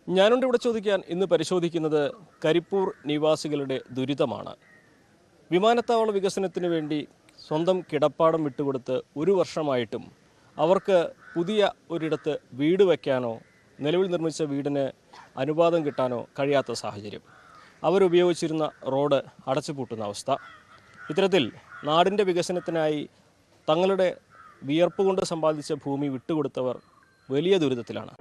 ഞാനുണ്ട് ഇവിടെ ചോദിക്കാൻ ഇന്ന് പരിശോധിക്കുന്നത് കരിപ്പൂർ നിവാസികളുടെ ദുരിതമാണ്. വിമാനത്താവള വികസനത്തിന് വേണ്ടി സ്വന്തം കിടപ്പാടം വിട്ടുകൊടുത്ത് ഒരു വർഷമായിട്ടും അവർക്ക് പുതിയ ഒരിടത്ത് വീട് വയ്ക്കാനോ നിലവിൽ നിർമ്മിച്ച വീടിന് അനുവാദം കിട്ടാനോ കഴിയാത്ത സാഹചര്യം. അവരുപയോഗിച്ചിരുന്ന റോഡ് അടച്ചുപൂട്ടുന്ന അവസ്ഥ. ഇത്തരത്തിൽ നാടിൻ്റെ വികസനത്തിനായി തങ്ങളുടെ വിയർപ്പ് കൊണ്ട് സമ്പാദിച്ച ഭൂമി വിട്ടുകൊടുത്തവർ വലിയ ദുരിതത്തിലാണ്.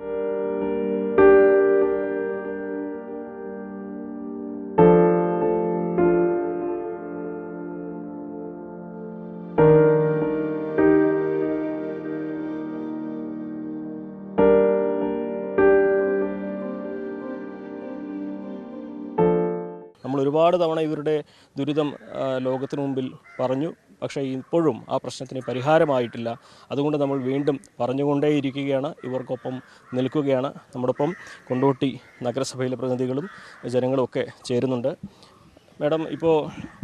നമ്മൾ ഒരുപാട് തവണ ഇവരുടെ ദുരിതം ലോകത്തിനു മുമ്പിൽ പറഞ്ഞു. പക്ഷേ ഇപ്പോഴും ആ പ്രശ്നത്തിന് പരിഹാരമായിട്ടില്ല. അതുകൊണ്ട് നമ്മൾ വീണ്ടും പറഞ്ഞുകൊണ്ടേയിരിക്കുകയാണ്, ഇവർക്കൊപ്പം നിൽക്കുകയാണ്. നമ്മോടൊപ്പം കൊണ്ടോട്ടി നഗരസഭയിലെ പ്രതിനിധികളും ജനങ്ങളും ഒക്കെ ചേരുന്നുണ്ട്. മാഡം, ഇപ്പോൾ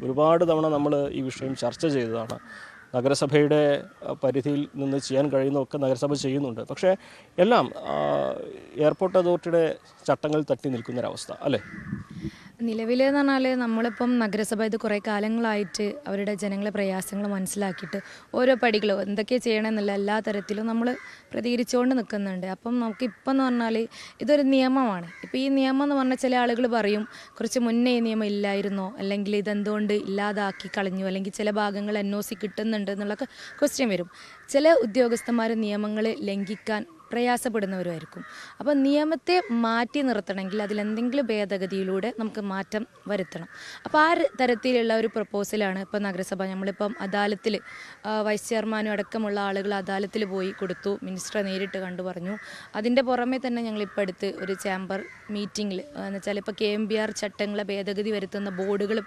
ഒരുപാട് തവണ നമ്മൾ ഈ വിഷയം ചർച്ച ചെയ്തതാണ്. നഗരസഭയുടെ പരിധിയിൽ നിന്ന് ചെയ്യാൻ കഴിയുന്നതൊക്കെ നഗരസഭ ചെയ്യുന്നുണ്ട്. പക്ഷേ എല്ലാം എയർപോർട്ട് അതോറിറ്റിയുടെ ചട്ടങ്ങൾ തട്ടി നിൽക്കുന്നൊരവസ്ഥ അല്ലേ? നിലവിലെന്ന് പറഞ്ഞാൽ നമ്മളിപ്പം നഗരസഭ ഇത് കുറേ കാലങ്ങളായിട്ട് അവരുടെ ജനങ്ങളെ പ്രയാസങ്ങൾ മനസ്സിലാക്കിയിട്ട് ഓരോ പടികളും എന്തൊക്കെ ചെയ്യണമെന്നുള്ള എല്ലാ തരത്തിലും നമ്മൾ പ്രതികരിച്ചുകൊണ്ട് നിൽക്കുന്നുണ്ട്. അപ്പം നമുക്കിപ്പം എന്ന് പറഞ്ഞാൽ ഇതൊരു നിയമമാണ്. ഇപ്പോൾ ഈ നിയമം എന്ന് പറഞ്ഞാൽ ചില ആളുകൾ പറയും കുറച്ച് മുന്നേ ഈ നിയമം ഇല്ലായിരുന്നോ, അല്ലെങ്കിൽ ഇതെന്തുകൊണ്ട് ഇല്ലാതാക്കി കളഞ്ഞു, അല്ലെങ്കിൽ ചില ഭാഗങ്ങൾ NOC കിട്ടുന്നുണ്ട് എന്നുള്ളൊക്കെ ക്വസ്റ്റ്യൻ വരും. ചില ഉദ്യോഗസ്ഥന്മാർ നിയമങ്ങൾ ലംഘിക്കാൻ പ്രയാസപ്പെടുന്നവരുമായിരിക്കും. അപ്പോൾ നിയമത്തെ മാറ്റി നിർത്തണമെങ്കിൽ അതിലെന്തെങ്കിലും ഭേദഗതിയിലൂടെ നമുക്ക് മാറ്റം വരുത്തണം. അപ്പോൾ ആ തരത്തിലുള്ള ഒരു പ്രപ്പോസലാണ് ഇപ്പോൾ നഗരസഭ നമ്മളിപ്പം അദാലത്തിൽ വൈസ് ചെയർമാനും അടക്കമുള്ള ആളുകൾ അദാലത്തിൽ പോയി കൊടുത്തു. മിനിസ്റ്ററെ നേരിട്ട് കണ്ടു പറഞ്ഞു. അതിൻ്റെ പുറമെ തന്നെ ഞങ്ങളിപ്പോൾ അടുത്ത് ഒരു ചേംബർ മീറ്റിങ്ങിൽ എന്ന് വെച്ചാൽ ഇപ്പോൾ KMBR ചട്ടങ്ങളെ ഭേദഗതി വരുത്തുന്ന ബോർഡുകൾ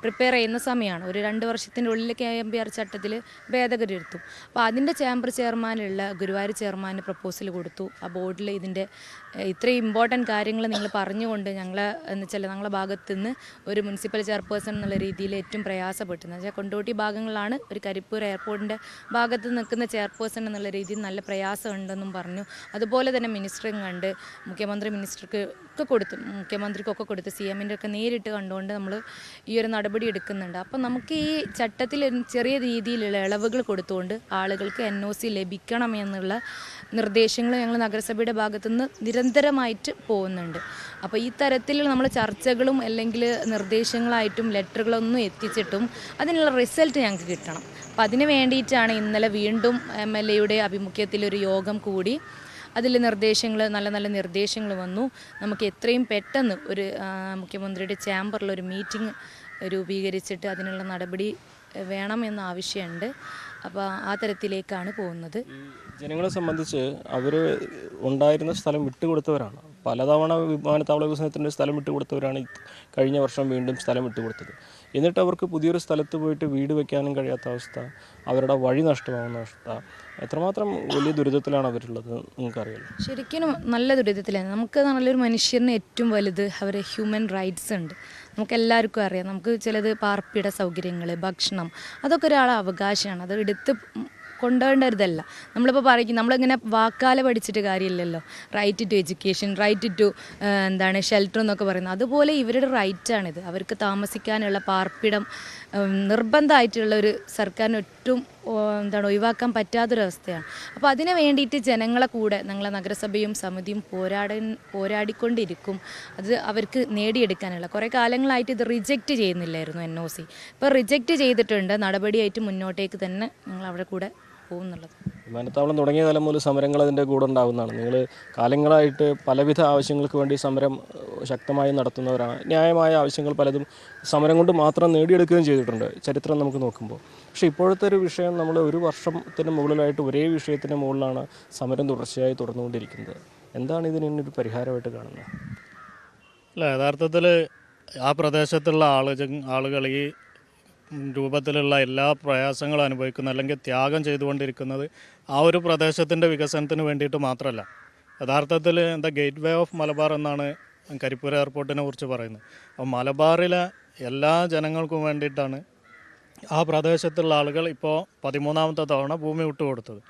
പ്രിപ്പയർ ചെയ്യുന്ന സമയമാണ്. ഒരു 2 വർഷത്തിൻ്റെ ഉള്ളിൽ KMBR ചട്ടത്തിൽ ഭേദഗതി വരുത്തും. അപ്പോൾ അതിൻ്റെ ചേംബർ ചെയർമാനുള്ള ഗുരുവായൂർ ചെയർമാന് പ്രപ്പോസൽ കൊടുത്തു. ആ ബോർഡിൽ ഇതിൻ്റെ ഇത്രയും ഇമ്പോർട്ടൻറ്റ് കാര്യങ്ങൾ നിങ്ങൾ പറഞ്ഞുകൊണ്ട് ഞങ്ങളെ എന്ന് വെച്ചാൽ ഞങ്ങളുടെ ഭാഗത്തു നിന്ന് ഒരു മുനിസിപ്പൽ ചെയർപേഴ്സൺ എന്നുള്ള രീതിയിൽ ഏറ്റവും പ്രയാസപ്പെട്ടെന്ന് വെച്ചാൽ കൊണ്ടോട്ടി ഭാഗങ്ങളാണ് ഒരു കരിപ്പൂർ എയർപോർട്ടിൻ്റെ ഭാഗത്ത് നിൽക്കുന്ന ചെയർപേഴ്സൺ എന്നുള്ള രീതിയിൽ നല്ല പ്രയാസം ഉണ്ടെന്നും പറഞ്ഞു. അതുപോലെ തന്നെ മിനിസ്റ്ററും കണ്ട് മുഖ്യമന്ത്രിക്കൊക്കെ കൊടുത്ത് CM-ൻ്റെ ഒക്കെ നേരിട്ട് കണ്ടുകൊണ്ട് നമ്മൾ ഈ ഒരു നടപടി എടുക്കുന്നുണ്ട്. അപ്പം നമുക്ക് ഈ ചട്ടത്തിൽ ചെറിയ രീതിയിലുള്ള ഇളവുകൾ കൊടുത്തുകൊണ്ട് ആളുകൾക്ക് NOC ലഭിക്കണമെന്നുള്ള നിർദ്ദേശങ്ങൾ ഞങ്ങൾ നഗരസഭയുടെ ഭാഗത്തുനിന്ന് നിരന്തരമായിട്ട് പോകുന്നുണ്ട്. അപ്പോൾ ഈ തരത്തിൽ നമ്മൾ ചർച്ചകളും അല്ലെങ്കിൽ നിർദ്ദേശങ്ങളായിട്ടും ലെറ്ററുകളൊന്നും എത്തിച്ചിട്ടും അതിനുള്ള റിസൾട്ട് ഞങ്ങൾക്ക് കിട്ടണം. അപ്പം അതിന് വേണ്ടിയിട്ടാണ് ഇന്നലെ വീണ്ടും MLA-യുടെ ആഭിമുഖ്യത്തിലൊരു യോഗം കൂടി. അതിൽ നല്ല നല്ല നിർദ്ദേശങ്ങൾ വന്നു. നമുക്ക് എത്രയും പെട്ടെന്ന് ഒരു മുഖ്യമന്ത്രിയുടെ ചേംബറിലൊരു മീറ്റിംഗ് രൂപീകരിച്ചിട്ട് അതിനുള്ള നടപടി വേണമെന്ന ആവശ്യമുണ്ട്. അപ്പോൾ ആ തരത്തിലേക്കാണ് പോകുന്നത്. ജനങ്ങളെ സംബന്ധിച്ച് അവർ ഉണ്ടായിരുന്ന സ്ഥലം വിട്ടുകൊടുത്തവരാണ്. പലതവണ വിമാനത്താവള വികസനത്തിൻ്റെ സ്ഥലം വിട്ടുകൊടുത്തവരാണ് കഴിഞ്ഞ വർഷം വീണ്ടും സ്ഥലം വിട്ടുകൊടുത്തത്. എന്നിട്ട് അവർക്ക് പുതിയൊരു സ്ഥലത്ത് പോയിട്ട് വീട് വയ്ക്കാനും കഴിയാത്ത അവസ്ഥ, അവരുടെ വഴി നഷ്ടമാകുന്ന അവസ്ഥ, എത്രമാത്രം വലിയ ദുരിതത്തിലാണ് അവരുള്ളത് നിങ്ങൾക്കറിയാലോ. ശരിക്കും നല്ല ദുരിതത്തിലാണ്. നമുക്ക് നല്ലൊരു മനുഷ്യന് ഏറ്റവും വലുത് അവരെ ഹ്യൂമൻ റൈറ്റ്സ് ഉണ്ട്. നമുക്കെല്ലാവർക്കും അറിയാം. നമുക്ക് ചിലത് പാർപ്പിട സൗകര്യങ്ങൾ, ഭക്ഷണം, അതൊക്കെ ഒരാളെ അവകാശമാണ്. അത് എടുത്ത് കൊണ്ടുപോകേണ്ടതല്ല. നമ്മളിപ്പോൾ പറയും, നമ്മളിങ്ങനെ വാക്കാലെ പഠിച്ചിട്ട് കാര്യമില്ലല്ലോ. Right to education, right to shelter എന്നൊക്കെ പറയുന്നത്, അതുപോലെ ഇവരുടെ റൈറ്റാണിത്. അവർക്ക് താമസിക്കാനുള്ള പാർപ്പിടം നിർബന്ധമായിട്ടുള്ള ഒരു സർക്കാരിന് ഏറ്റവും ഒഴിവാക്കാൻ പറ്റാത്തൊരവസ്ഥയാണ്. അപ്പോൾ അതിന് വേണ്ടിയിട്ട് ജനങ്ങളെ കൂടെ ഞങ്ങളെ നഗരസഭയും സമിതിയും പോരാടിക്കൊണ്ടിരിക്കും. അത് അവർക്ക് നേടിയെടുക്കാനുള്ള കുറേ കാലങ്ങളായിട്ട് ഇത് റിജക്റ്റ് ചെയ്യുന്നില്ലായിരുന്നു NOC. ഇപ്പോൾ റിജക്റ്റ് ചെയ്തിട്ടുണ്ട്. നടപടിയായിട്ട് മുന്നോട്ടേക്ക് തന്നെ ഞങ്ങൾ അവിടെ കൂടെ പോകുന്നുള്ളത്. വിമാനത്താവളം തുടങ്ങിയ കാലം മുതൽ സമരങ്ങൾ അതിൻ്റെ കൂടെ ഉണ്ടാകുന്നതാണ്. നിങ്ങൾ കാലങ്ങളായിട്ട് പലവിധ ആവശ്യങ്ങൾക്ക് വേണ്ടി സമരം ശക്തമായി നടത്തുന്നവരാണ്. ന്യായമായ ആവശ്യങ്ങൾ പലതും സമരം കൊണ്ട് മാത്രം നേടിയെടുക്കുകയും ചെയ്തിട്ടുണ്ട് ചരിത്രം നമുക്ക് നോക്കുമ്പോൾ. പക്ഷേ ഇപ്പോഴത്തെ ഒരു വിഷയം, നമ്മൾ ഒരു വർഷത്തിന് മുകളിലായിട്ട് ഒരേ വിഷയത്തിന് മുകളിലാണ് സമരം തുടർച്ചയായി തുടർന്നുകൊണ്ടിരിക്കുന്നത്. എന്താണ് ഇതിനൊരു പരിഹാരമായിട്ട് കാണുന്നത്? അല്ല, യഥാർത്ഥത്തിൽ ആ പ്രദേശത്തുള്ള ആളുകൾ ഈ രൂപത്തിലുള്ള എല്ലാ പ്രയാസങ്ങളും അനുഭവിക്കുന്ന അല്ലെങ്കിൽ ത്യാഗം ചെയ്തുകൊണ്ടിരിക്കുന്നത് ആ ഒരു പ്രദേശത്തിൻ്റെ വികസനത്തിന് വേണ്ടിയിട്ട് മാത്രമല്ല. യഥാർത്ഥത്തിൽ ഗേറ്റ് വേ ഓഫ് മലബാർ എന്നാണ് കരിപ്പൂർ എയർപോർട്ടിനെ കുറിച്ച് പറയുന്നത്. അപ്പോൾ മലബാറിലെ എല്ലാ ജനങ്ങൾക്കും വേണ്ടിയിട്ടാണ് ആ പ്രദേശത്തുള്ള ആളുകൾ ഇപ്പോൾ 13ാമത്തെ തവണ ഭൂമി വിട്ടുകൊടുത്തത്.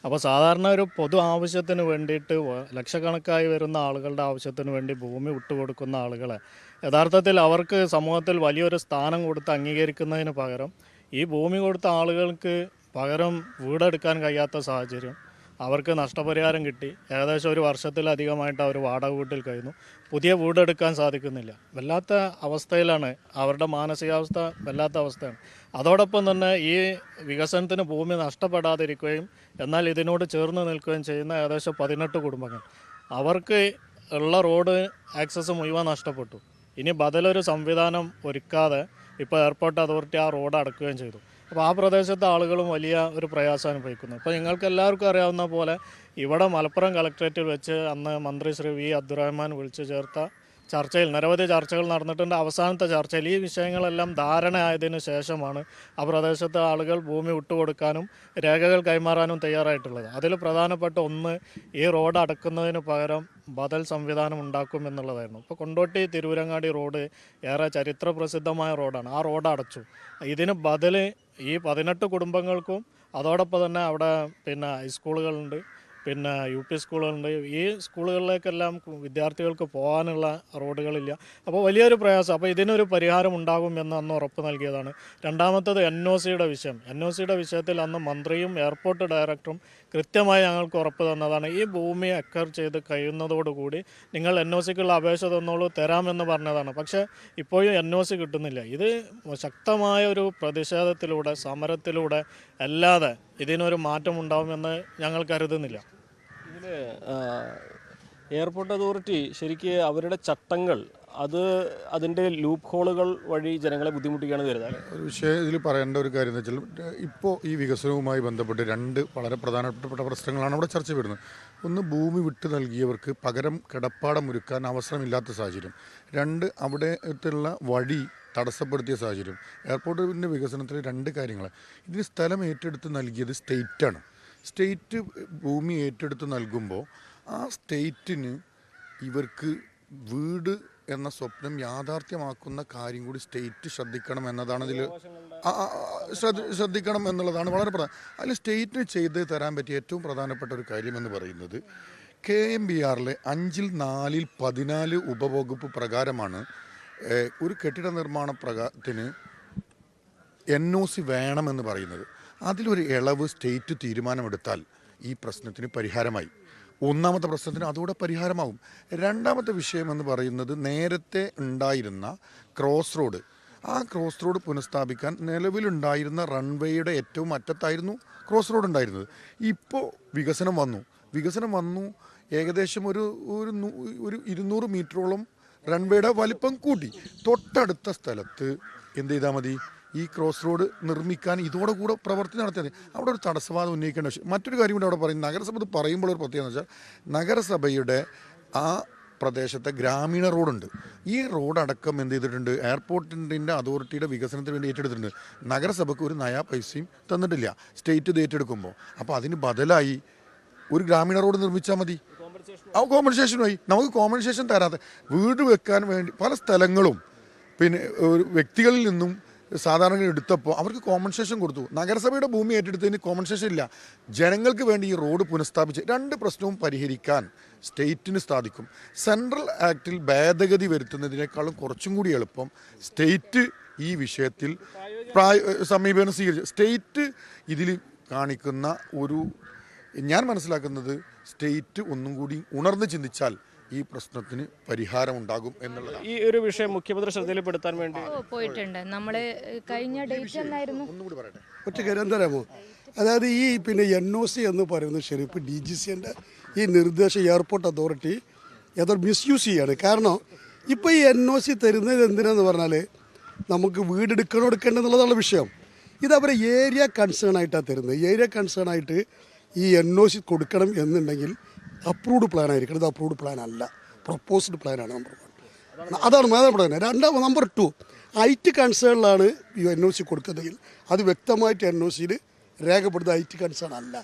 അപ്പോൾ സാധാരണ ഒരു പൊതു ആവശ്യത്തിന് വേണ്ടിയിട്ട് ലക്ഷക്കണക്കായി വരുന്ന ആളുകളുടെ ആവശ്യത്തിന് വേണ്ടി ഭൂമി വിട്ടുകൊടുക്കുന്ന ആളുകളെ യഥാർത്ഥത്തിൽ അവർക്ക് സമൂഹത്തിൽ വലിയൊരു സ്ഥാനം കൊടുത്ത് അംഗീകരിക്കുന്നതിന് പകരം ഈ ഭൂമി കൊടുത്ത ആളുകൾക്ക് പകരം വീടെടുക്കാൻ കഴിയാത്ത സാഹചര്യം, അവർക്ക് നഷ്ടപരിഹാരം കിട്ടി, ഏകദേശം ഒരു വർഷത്തിലധികമായിട്ട് അവർ വാടക വീട്ടിൽ കഴിയുന്നു, പുതിയ വീടെടുക്കാൻ സാധിക്കുന്നില്ല. വല്ലാത്ത അവസ്ഥയിലാണ്, അവരുടെ മാനസികാവസ്ഥ വല്ലാത്ത അവസ്ഥയാണ്. അതോടൊപ്പം തന്നെ ഈ വികസനത്തിന് ഭൂമി നഷ്ടപ്പെടാതിരിക്കുകയും എന്നാൽ ഇതിനോട് ചേർന്ന് നിൽക്കുകയും ചെയ്യുന്ന ഏകദേശം 18 കുടുംബങ്ങൾ, അവർക്ക് ഉള്ള റോഡ് ആക്സസ് മുഴുവൻ നഷ്ടപ്പെട്ടു. ഇനി ബദലൊരു സംവിധാനം ഒരുക്കാതെ ഇപ്പോൾ എയർപോർട്ട് അതോറിറ്റി ആ റോഡ് അടക്കുകയും ചെയ്തു. അപ്പോൾ ആ പ്രദേശത്തെ ആളുകളും വലിയ ഒരു പ്രയാസം അനുഭവിക്കുന്നു. ഇപ്പോൾ നിങ്ങൾക്ക് എല്ലാവർക്കും അറിയാവുന്ന പോലെ ഇവിടെ മലപ്പുറം കളക്ട്രേറ്റിൽ വെച്ച് അന്ന് മന്ത്രി ശ്രീ വി അബ്ദുറഹ്മാൻ വിളിച്ചു ചേർത്ത ചർച്ചയിൽ നിരവധി ചർച്ചകൾ നടന്നിട്ടുണ്ട്. അവസാനത്തെ ചർച്ചയിൽ ഈ വിഷയങ്ങളെല്ലാം ധാരണയായതിനു ശേഷമാണ് ആ പ്രദേശത്തെ ആളുകൾ ഭൂമി വിട്ടുകൊടുക്കാനും രേഖകൾ കൈമാറാനും തയ്യാറായിട്ടുള്ളത്. അതിൽ പ്രധാനപ്പെട്ട ഒന്ന് ഈ റോഡ് അടക്കുന്നതിന് പകരം ബദൽ സംവിധാനം ഉണ്ടാക്കും എന്നുള്ളതായിരുന്നു. ഇപ്പോൾ കൊണ്ടോട്ടി തിരൂരങ്ങാടി റോഡ് ഏറെ ചരിത്ര പ്രസിദ്ധമായ റോഡാണ്. ആ റോഡ് അടച്ചു. ഇതിന് ബദൽ ഈ 18 കുടുംബങ്ങൾക്കും അതോടൊപ്പം തന്നെ അവിടെ ഹൈസ്കൂളുകളുണ്ട്, UP സ്കൂളുകളുണ്ട്. ഈ സ്കൂളുകളിലേക്കെല്ലാം വിദ്യാർത്ഥികൾക്ക് പോകാനുള്ള റോഡുകളില്ല. അപ്പോൾ വലിയൊരു പ്രയാസം. അപ്പോൾ ഇതിനൊരു പരിഹാരം ഉണ്ടാകുമെന്ന് അന്ന് ഉറപ്പ് നൽകിയതാണ്. രണ്ടാമത്തത് NOCയുടെ വിഷയം. NOCയുടെ വിഷയത്തിൽ അന്ന് മന്ത്രിയും എയർപോർട്ട് ഡയറക്ടറും കൃത്യമായി ഞങ്ങൾക്ക് ഉറപ്പ് തന്നതാണ്. ഈ ഭൂമി അക്വയർ ചെയ്ത് കഴിയുന്നതോടുകൂടി നിങ്ങൾ NOCക്കുള്ള അപേക്ഷ തന്നോളൂ, തരാമെന്ന് പറഞ്ഞതാണ്. പക്ഷേ ഇപ്പോഴും NOC കിട്ടുന്നില്ല. ഇത് ശക്തമായ ഒരു പ്രതിഷേധത്തിലൂടെ, സമരത്തിലൂടെ അല്ലാതെ ഇതിനൊരു മാറ്റം ഉണ്ടാവുമെന്ന് ഞങ്ങൾ കരുതുന്നില്ല. ഇതിൽ എയർപോർട്ട് അതോറിറ്റി ശരിക്ക് അവരുടെ ചട്ടങ്ങൾ അതിൻ്റെ ലൂപ്പ് ഹോളുകൾ വഴി ജനങ്ങളെ ബുദ്ധിമുട്ടിക്കുകയാണ് വരുന്നത്. ഒരു വിഷയം ഇതിൽ പറയേണ്ട ഒരു കാര്യം എന്ന് വെച്ചാൽ, ഇപ്പോൾ ഈ വികസനവുമായി ബന്ധപ്പെട്ട് 2 വളരെ പ്രധാനപ്പെട്ട പ്രശ്നങ്ങളാണ് അവിടെ ചർച്ച വരുന്നത്. ഒന്ന്, ഭൂമി വിട്ടു നൽകിയവർക്ക് പകരം കിടപ്പാടമൊരുക്കാൻ അവസരമില്ലാത്ത സാഹചര്യം. 2, അവിടെയുള്ള വഴി തടസ്സപ്പെടുത്തിയ സാഹചര്യം. എയർപോർട്ടിൻ്റെ വികസനത്തിൽ 2 കാര്യങ്ങൾ. ഇതിന് സ്ഥലം ഏറ്റെടുത്ത് നൽകിയത് സ്റ്റേറ്റാണ്. സ്റ്റേറ്റ് ഭൂമി ഏറ്റെടുത്ത് നൽകുമ്പോൾ ആ സ്റ്റേറ്റിന് ഇവർക്ക് വീട് എന്ന സ്വപ്നം യാഥാർത്ഥ്യമാക്കുന്ന കാര്യം കൂടി സ്റ്റേറ്റ് ശ്രദ്ധിക്കണം എന്നതാണ് ഇതിൽ ശ്രദ്ധിക്കണം എന്നുള്ളതാണ് വളരെ പ്രധാനം. അതിൽ സ്റ്റേറ്റിന് ചെയ്ത് തരാൻ പറ്റിയ ഏറ്റവും പ്രധാനപ്പെട്ട ഒരു കാര്യം എന്ന് പറയുന്നത്, KMBRലെ 5/4/14 ഉപവകുപ്പ് പ്രകാരമാണ് ഒരു കെട്ടിട നിർമ്മാണ പ്രകാരത്തിന് NOC വേണമെന്ന് പറയുന്നത്. അതിലൊരു ഇളവ് സ്റ്റേറ്റ് തീരുമാനമെടുത്താൽ ഈ പ്രശ്നത്തിന് പരിഹാരമായി. ഒന്നാമത്തെ പ്രശ്നത്തിന് അതോടെ പരിഹാരമാകും. രണ്ടാമത്തെ വിഷയം എന്ന് പറയുന്നത്, നേരത്തെ ഉണ്ടായിരുന്ന ക്രോസ് റോഡ്, ആ ക്രോസ് റോഡ് പുനഃസ്ഥാപിക്കാൻ നിലവിലുണ്ടായിരുന്ന റൺവേയുടെ ഏറ്റവും അറ്റത്തായിരുന്നു ക്രോസ് റോഡ് ഉണ്ടായിരുന്നത്. ഇപ്പോൾ വികസനം വന്നു ഏകദേശം ഒരു 200 മീറ്ററോളം റൺവേയുടെ വലിപ്പം കൂട്ടി. തൊട്ടടുത്ത സ്ഥലത്ത് എന്ത് ചെയ്താൽ മതി, ഈ ക്രോസ് റോഡ് നിർമ്മിക്കാൻ ഇതോടുകൂടെ പ്രവൃത്തി നടത്തിയാൽ അവിടെ ഒരു തടസ്സവാദം ഉന്നയിക്കേണ്ട വിഷയം. മറ്റൊരു കാര്യം കൂടി അവിടെ പറയും, നഗരസഭ ഇത് പറയുമ്പോൾ ഒരു പ്രത്യേകത എന്ന് വെച്ചാൽ, നഗരസഭയുടെ ആ പ്രദേശത്തെ ഗ്രാമീണ റോഡുണ്ട്. ഈ റോഡടക്കം എന്ത് ചെയ്തിട്ടുണ്ട്, എയർപോർട്ടിൻ്റെ അതോറിറ്റിയുടെ വികസനത്തിന് വേണ്ടി ഏറ്റെടുത്തിട്ടുണ്ട്. നഗരസഭയ്ക്ക് ഒരു നയാ പൈസയും തന്നിട്ടില്ല സ്റ്റേറ്റ് ഇത് ഏറ്റെടുക്കുമ്പോൾ. അപ്പോൾ അതിന് ബദലായി ഒരു ഗ്രാമീണ റോഡ് നിർമ്മിച്ചാൽ മതി. ആ കോമ്പൻസേഷനുമായി നമുക്ക് കോമ്പൻസേഷൻ തരാതെ വീട് വെക്കാൻ വേണ്ടി പല സ്ഥലങ്ങളും ഒരു വ്യക്തികളിൽ നിന്നും സാധാരണ എടുത്തപ്പോൾ അവർക്ക് കോമ്പൻസേഷൻ കൊടുത്തു. നഗരസഭയുടെ ഭൂമി ഏറ്റെടുത്തതിന് കോമ്പൻസേഷൻ ഇല്ല. ജനങ്ങൾക്ക് വേണ്ടി ഈ റോഡ് പുനഃസ്ഥാപിച്ച് 2 പ്രശ്നവും പരിഹരിക്കാൻ സ്റ്റേറ്റിന് സാധിക്കും. സെൻട്രൽ ആക്ടിൽ ഭേദഗതി വരുത്തുന്നതിനേക്കാളും കുറച്ചും കൂടി എളുപ്പം സ്റ്റേറ്റ് ഈ വിഷയത്തിൽ സമീപനം സ്വീകരിച്ചു. സ്റ്റേറ്റ് ഇതിൽ കാണിക്കുന്ന ഞാൻ മനസ്സിലാക്കുന്നത്, സ്റ്റേറ്റ് ഒന്നും കൂടി ഉണർന്ന് ചിന്തിച്ചാൽ ഈ പ്രശ്നത്തിന് പരിഹാരം ഉണ്ടാകും എന്നുള്ളതാണ്. ഈ ഒരു വിഷയം മുഖ്യമന്ത്രി ശ്രദ്ധയിൽപ്പെടുത്താൻ വേണ്ടി പോയിട്ടുണ്ട്. നമ്മൾ കഴിഞ്ഞ ഡേറ്റ് എന്നായിരുന്നു, ഒന്നുകൂടി പറയട്ടെ. ഒറ്റ കാര്യം എന്തറിയാമോ, അതായത് ഈ NOC എന്ന് പറയുന്നത് ശരി, ഇപ്പോൾ DGCൻ്റെ ഈ നിർദ്ദേശം എയർപോർട്ട് അതോറിറ്റി ഏതൊരു മിസ്യൂസ് ചെയ്യാണ്. കാരണം ഇപ്പോൾ ഈ NOC തരുന്നത് എന്തിനാന്ന് പറഞ്ഞാൽ, നമുക്ക് എടുക്കേണ്ടതെന്നുള്ളതാണ് വിഷയം. ഇത് അവരെ ഏരിയ കൺസേൺ ആയിട്ടാണ് തരുന്നത്. ഏരിയ കൺസേൺ ആയിട്ട് ഈ NOC കൊടുക്കണം എന്നുണ്ടെങ്കിൽ അപ്രൂവ്ഡ് പ്ലാൻ ആയിരിക്കണം. ഇത് അപ്രൂവ്ഡ് പ്ലാൻ അല്ല, പ്രൊപ്പോസ്ഡ് പ്ലാനാണ്. നമ്പർ 1 അതാണ് പ്ലാൻ. നമ്പർ 2, IT കൺസേണിലാണ് ഈ NOC കൊടുക്കുന്നതെങ്കിൽ അത് വ്യക്തമായിട്ട് NOCയിൽ രേഖപ്പെടുത്തുന്ന IT കൺസേൺ അല്ല.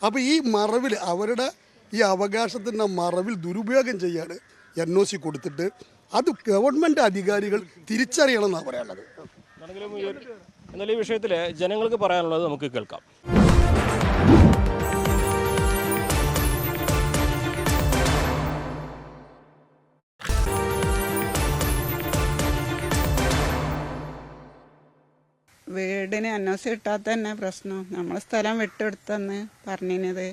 അപ്പോൾ ഈ മറവിൽ, അവരുടെ ഈ അവകാശത്തിൻ്റെ മറവിൽ ദുരുപയോഗം ചെയ്യാണ് NOC കൊടുത്തിട്ട്. അത് ഗവൺമെൻറ് അധികാരികൾ തിരിച്ചറിയണം എന്നാണ് പറയാനുള്ളത്. എന്നാൽ ഈ വിഷയത്തിൽ ജനങ്ങൾക്ക് പറയാനുള്ളത് നമുക്ക് കേൾക്കാം. വീടിന് NOC കിട്ടാത്ത തന്നെ പ്രശ്നം. നമ്മൾ സ്ഥലം വിട്ടെടുത്തെന്ന് പറഞ്ഞിരുന്നത്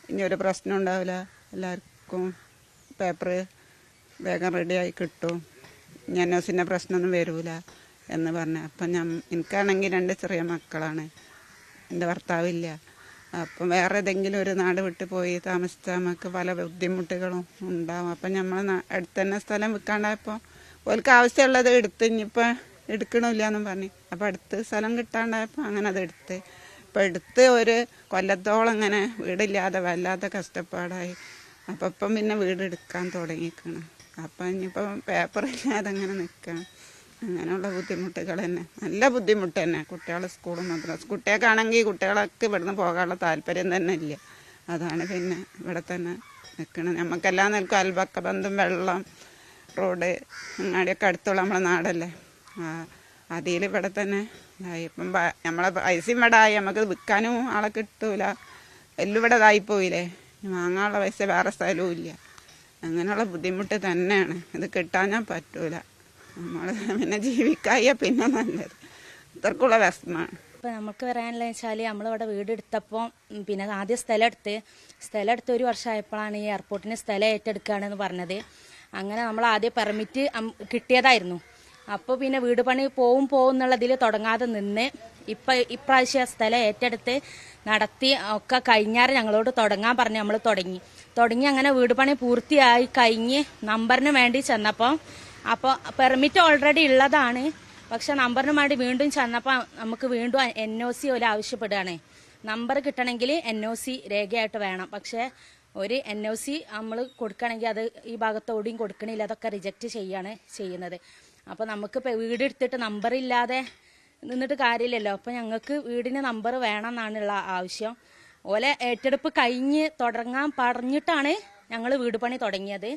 ഇനി ഒരു പ്രശ്നം ഉണ്ടാവില്ല, എല്ലാവർക്കും പേപ്പർ വേഗം റെഡിയായി കിട്ടും, ഇനി NOCൻ്റെ പ്രശ്നമൊന്നും വരില്ല എന്ന് പറഞ്ഞു. അപ്പം എനിക്കാണെങ്കിൽ 2 ചെറിയ മക്കളാണ്, എൻ്റെ ഭർത്താവില്ല. അപ്പം വേറെ ഏതെങ്കിലും ഒരു നാട് വിട്ട് പോയി താമസിച്ചാൽ നമുക്ക് പല ബുദ്ധിമുട്ടുകളും ഉണ്ടാവും. അപ്പം നമ്മൾ അടുത്ത് തന്നെ സ്ഥലം വിൽക്കാണ്ടായപ്പോൾ ഓർക്ക് ആവശ്യമുള്ളത് എടുത്ത്, ഇനിയിപ്പോൾ എടുക്കണില്ല എന്നും പറഞ്ഞു. അപ്പം അടുത്ത് സ്ഥലം കിട്ടാണ്ടായപ്പോൾ അങ്ങനെ അത് എടുത്ത്. ഇപ്പം എടുത്ത് ഒരു കൊല്ലത്തോളം അങ്ങനെ വീടില്ലാതെ വല്ലാതെ കഷ്ടപ്പാടായി. അപ്പം ഇപ്പം പിന്നെ വീട് എടുക്കാൻ തുടങ്ങിയിരിക്കണം. അപ്പം ഇനിയിപ്പം പേപ്പറില്ലാതെ അങ്ങനെ നിൽക്കണം. അങ്ങനെയുള്ള ബുദ്ധിമുട്ടുകൾ തന്നെ, നല്ല ബുദ്ധിമുട്ട് തന്നെ. കുട്ടികൾ സ്കൂളും മദ്രസ, കുട്ടികൾക്കാണെങ്കിൽ കുട്ടികളൊക്കെ ഇവിടുന്ന് പോകാനുള്ള താല്പര്യം തന്നെ ഇല്ല. അതാണ് പിന്നെ ഇവിടെ തന്നെ നിൽക്കണം. നമുക്കെല്ലാം നിൽക്കും, അയൽപക്ക ബന്ധം, വെള്ളം, റോഡ്, അങ്ങാടിയൊക്കെ അടുത്തുള്ള നമ്മളെ നാടല്ലേ. അതിൽ ഇവിടെ തന്നെ ഇതായി. ഇപ്പം നമ്മളെ പൈസ ഇവിടെ ആയി, നമുക്ക് വിൽക്കാനും ആളെ കിട്ടൂല, എല്ലാം ഇവിടെ ഇതായിപ്പോയില്ലേ. വാങ്ങാനുള്ള പൈസ വേറെ സ്ഥലവും ഇല്ല. അങ്ങനെയുള്ള ബുദ്ധിമുട്ട് തന്നെയാണ്. ഇത് കിട്ടാൻ പറ്റൂല. നമ്മൾ പിന്നെ ജീവിക്കായ പിന്നെ നല്ലത്, ഇത്രക്കുള്ള വിഷമമാണ്. ഇപ്പം നമുക്ക് പറയാനുള്ള വെച്ചാൽ നമ്മളിവിടെ വീടെടുത്തപ്പോൾ പിന്നെ ആദ്യം സ്ഥലം എടുത്ത് 1 വർഷമായപ്പോഴാണ് ഈ എയർപോർട്ടിന് സ്ഥലം ഏറ്റെടുക്കുകയാണെന്ന് പറഞ്ഞത്. അങ്ങനെ നമ്മൾ ആദ്യം പെർമിറ്റ് കിട്ടിയതായിരുന്നു. അപ്പോൾ പിന്നെ വീട് പണി പോവും എന്നുള്ളതിൽ തുടങ്ങാതെ നിന്ന് ഇപ്രാവശ്യം സ്ഥലം ഏറ്റെടുത്ത് നടത്തി ഒക്കെ കഴിഞ്ഞാൽ ഞങ്ങളോട് തുടങ്ങാൻ പറഞ്ഞ് നമ്മൾ തുടങ്ങി അങ്ങനെ വീട് പണി പൂർത്തിയായി കഴിഞ്ഞ് നമ്പറിന് വേണ്ടി ചെന്നപ്പോൾ, അപ്പോൾ പെർമിറ്റ് ഓൾറെഡി ഉള്ളതാണ്, പക്ഷെ നമ്പറിന് വേണ്ടി വീണ്ടും ചെന്നപ്പോൾ നമുക്ക് വീണ്ടും NOC പോലെ ആവശ്യപ്പെടുകയാണ്. നമ്പർ കിട്ടണമെങ്കിൽ NOC രേഖയായിട്ട് വേണം. പക്ഷേ ഒരു NOC നമ്മൾ കൊടുക്കണമെങ്കിൽ അത് ഈ ഭാഗത്തോടെയും കൊടുക്കണില്ല, അതൊക്കെ റിജക്റ്റ് ചെയ്യുന്നത്. അപ്പോൾ നമുക്കിപ്പോൾ വീടെടുത്തിട്ട് നമ്പറില്ലാതെ നിന്നിട്ട് കാര്യമില്ലല്ലോ. അപ്പോൾ ഞങ്ങൾക്ക് വീടിന് നമ്പർ വേണം എന്നാണുള്ള ആവശ്യം. ഓലെ ഏറ്റെടുപ്പ് കഴിഞ്ഞ് തുടങ്ങാൻ പറഞ്ഞിട്ടാണ് ഞങ്ങൾ വീട് പണി തുടങ്ങിയത്.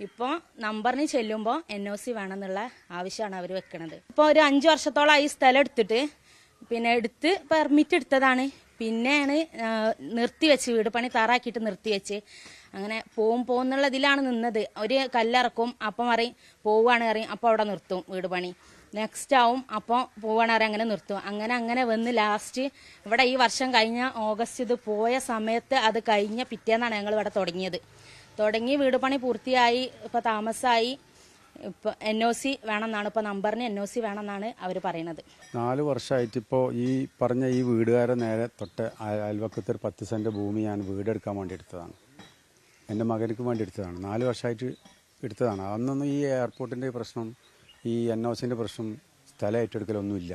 ഇപ്പോൾ നമ്പറിന് ചെല്ലുമ്പോൾ NOC വേണമെന്നുള്ള ആവശ്യമാണ് അവർ വെക്കുന്നത്. ഇപ്പോൾ ഒരു 5 വർഷത്തോളം ഈ സ്ഥലം എടുത്തിട്ട് പിന്നെ പെർമിറ്റ് എടുത്തതാണ്. പിന്നെയാണ് നിർത്തിവെച്ച്, വീട് പണി തയ്യാറാക്കിയിട്ട് നിർത്തിവെച്ച് അങ്ങനെ പോകുന്നുള്ള ഇതിലാണ് നിന്നത്. ഒരു കല്ലിറക്കും, അപ്പം പറയും പോവുകയാണ് അറിയും, അപ്പോൾ അവിടെ നിർത്തും വീട് പണി. നെക്സ്റ്റ് ആവും, അപ്പോൾ പോവുകയാണ് അറിയാം, അങ്ങനെ നിർത്തും. അങ്ങനെ വന്ന് ലാസ്റ്റ് ഇവിടെ ഈ വർഷം കഴിഞ്ഞ ഓഗസ്റ്റ് ഇത് പോയ സമയത്ത് അത് കഴിഞ്ഞ പിറ്റേന്നാണ് ഞങ്ങൾ ഇവിടെ തുടങ്ങി വീട് പണി പൂർത്തിയായി. ഇപ്പോൾ താമസമായി. ഇപ്പോൾ NOC വേണമെന്നാണ്, ഇപ്പോൾ നമ്പറിന് NOC വേണമെന്നാണ് അവർ പറയുന്നത്. 4 വർഷമായിട്ട് ഇപ്പോൾ ഈ പറഞ്ഞ ഈ വീടുകാരെ നേരെ തൊട്ട് അയൽവക്കത്ത് ഒരു 10 സെൻറ്റ് ഭൂമി ഞാൻ വീടെടുക്കാൻ വേണ്ടി എടുത്തതാണ്. എൻ്റെ മകനക്ക് വേണ്ടി എടുത്തതാണ്. 4 വർഷമായിട്ട് എടുത്തതാണ്. അന്നൊന്നും ഈ എയർപോർട്ടിൻ്റെ പ്രശ്നം, ഈ NOCൻ്റെ പ്രശ്നം, സ്ഥലം ഏറ്റെടുക്കലൊന്നുമില്ല.